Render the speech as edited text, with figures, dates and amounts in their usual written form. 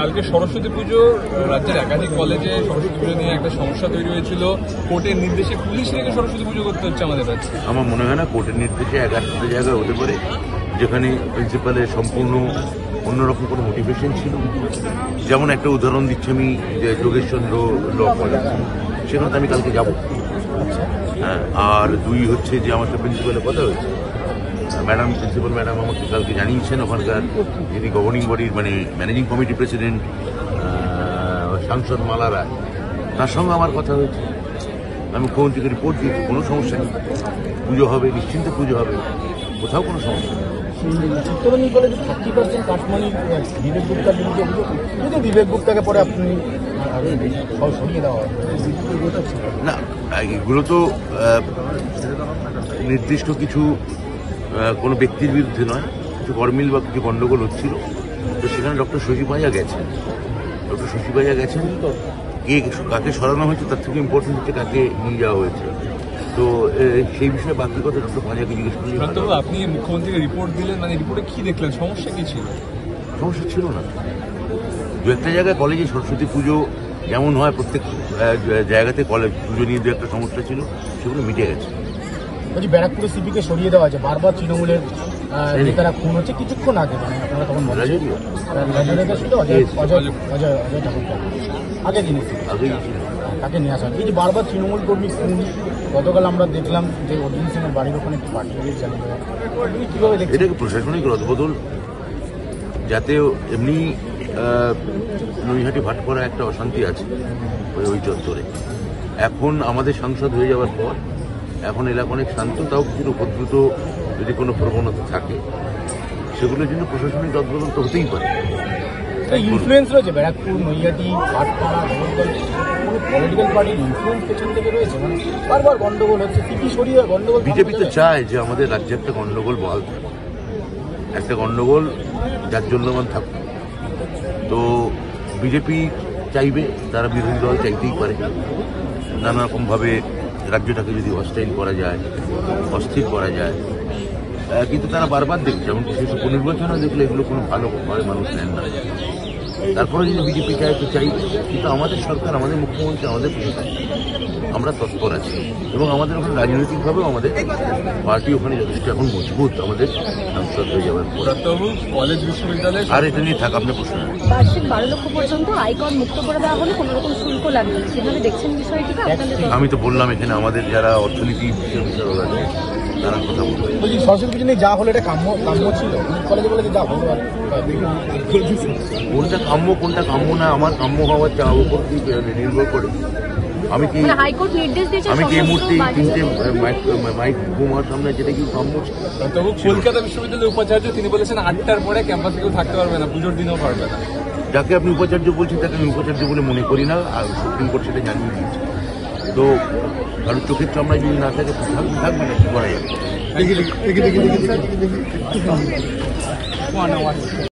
কালকে সরস্বতী পুজো রাজ্যের একাধিক কলেজে সরস্বতী পুজো নিয়ে একটা সমস্যা তৈরি হয়েছিল। কোর্টের নির্দেশে পুলিশ রেখে সরস্বতী পুজো করতে হচ্ছে আমাদের কাছে। আমার মনে হয় না কোর্টের নির্দেশে একাধিক জায়গায় হতে পারে যেখানে প্রিন্সিপালের সম্পূর্ণ অন্যরকম কোনো মোটিভেশন ছিল। যেমন একটা উদাহরণ দিচ্ছি আমি, যে যোগেশচন্দ্র ল কলেজ, সেখানে আমি কালকে যাব। হ্যাঁ, আর দুই হচ্ছে যে আমার সাথে প্রিন্সিপালের কথা হয়েছে, প্রিন্সিপাল ম্যাডাম আমাকে কালকে জানিয়েছেন ওখানকার যিনি গভর্নিং বডির মানে ম্যানেজিং কমিটি প্রেসিডেন্ট সাংসদ মালা রায়, তার সঙ্গে আমার কথা হয়েছে। আমি মুখ্যমন্ত্রীকে রিপোর্ট দিয়েছি, কোনো সমস্যা নেই, পুজো হবে, নিশ্চিন্ত পুজো হবে, কোথাও কোনো সমস্যা নেই। চিত্তরঞ্জন কলেজে 30% কাটমানি বিবেক গুপ্তার বিরুদ্ধে অভিযোগ, যদি বিবেক গুপ্তাকে পরে আপনি সরিয়ে দেওয়া হয় না, এগুলো তো নির্দিষ্ট কিছু কোনো ব্যক্তির বিরুদ্ধে নয়, কিছু গরমিল বা কিছু গণ্ডগোল হচ্ছিল, তো সেখানে ডক্টর শশী পাইয়া গেছেন। তো কে কাকে সরানো হয়েছে তার থেকে ইম্পর্টেন্ট হচ্ছে কাকে নিয়ে যাওয়া হয়েছে। তো সেই বিষয়ে বাকি কথা ডক্টর পাঁজাকে জিজ্ঞেস করলে। আপনি মুখ্যমন্ত্রীকে রিপোর্ট দিলেন, মানে রিপোর্টে কি দেখলেন, সমস্যা কি ছিল? সমস্যা ছিল না। দু একটা জায়গায় কলেজে সরস্বতী পুজো যেমন হয় প্রত্যেক জায়গাতে কলেজ পুজো নিয়ে দু একটা সমস্যা ছিল, সেগুলো মিটে গেছে। বলছি ব্যারাকপুরের সিপিকে সরিয়ে দেওয়া আছে, বারবার তৃণমূলের নেতারা খুন হচ্ছে। কিছুক্ষণ আগে মানে আপনারা তখন অজয় ঠাকুর আগে জিনিস তাকে নিয়ে আসা, এই যে বারবার তৃণমূল কর্মী খুন। গতকাল আমরা দেখলাম যে অর্জুন সিংয়ের বাড়ির ওখানে একটি পার্টি চালিয়ে দেওয়া, কীভাবে দেখছি এটাকে প্রশাসনিক রদবদল, যাতে এমনি নৈহাটি ভাটপাড়া একটা অশান্তি আছে ওই চত্বরে। এখন আমাদের সাংসদ হয়ে যাওয়ার পর এখন এলাকা অনেক শান্ত, তাও কিছু উপদ্রুত যদি কোনো প্রবণতা থাকে সেগুলোর জন্য প্রশাসনিক রদবদল তো হতেই পারে। ইনফ্লুয়েন্স রয়েছে ব্যারাকপুর, নৈহাটি, ভাটপাড়া, কোনো পলিটিক্যাল পার্টির ইনফ্লুয়েন্স পেছন থেকে রয়েছে, মানে বারবার গন্ডগোল হচ্ছে। সিপি সরিয়ে গন্ডগোল, বিজেপি তো চায় যে আমাদের রাজ্যে একটা গন্ডগোল বহাল থাকে, একটা গন্ডগোল যার জন্য থাকুক। তো বিজেপি চাইবে, তারা বিরোধী দল চাইতেই পারে নানা রকমভাবে রাজ্যটাকে যদি হস্টাইল করা যায়, অস্থির করা যায়, কিন্তু তারা বারবার দেখছে, যেমন বিশেষ উপনির্বাচনে দেখলে এগুলো কোনো ভালো ভাবে মানুষ নেন না। তারপরে যদি বিজেপি চায় তো চাইবে, কিন্তু আমাদের সরকার, আমাদের মুখ্যমন্ত্রী, আমাদের প্রশাসন, আমরা তৎপর আছি এবং আমাদের ওখানে রাজনৈতিকভাবেও আমাদের পার্টি ওখানে যথেষ্ট এখন মজবুত আমাদের সাংসদ হয়ে যাওয়ার পর। কলেজ বিশ্ববিদ্যালয় আর এটা নিয়ে থাক আপনার প্রশ্ন। বার্ষিক 12 লক্ষ পর্যন্ত আয়কর মুক্ত করে দেওয়া হলে কোনো রকম শুল্ক লাগবে না, সেভাবে দেখছেন বিষয়টিকে? আমি তো বললাম এখানে আমাদের যারা অর্থনীতি বিষয় আছে তারা কথা বলবে। বলছি সরস্বতী পুজো নিয়ে যা হলো এটা কাম্য ছিল, কলেজে বলে যা হলো আর কোনটা কাম্য না, আমার কাম্য হওয়ার চাওয়ার উপর নির্ভর করে। আমি কি হাইকোর্ট নির্দেশ দিয়েছে আমি কি এই মুহূর্তে তিনটে মাইক বোমার সামনে যেটা কি কাম্য? তবু কলকাতা বিশ্ববিদ্যালয়ের উপাচার্য তিনি বলেছেন 8টার পরে ক্যাম্পাসে কেউ থাকতে পারবে না, পুজোর দিনেও পারবে না। যাকে আপনি উপাচার্য বলছেন তাকে আমি উপাচার্য বলে মনে করি না, আর সুপ্রিম কোর্ট সেটা জানিয়ে দিয়েছে। তো কারণ চোখের চামড়ায় যদি না থাকে থাকবে না, কি করা যাবে।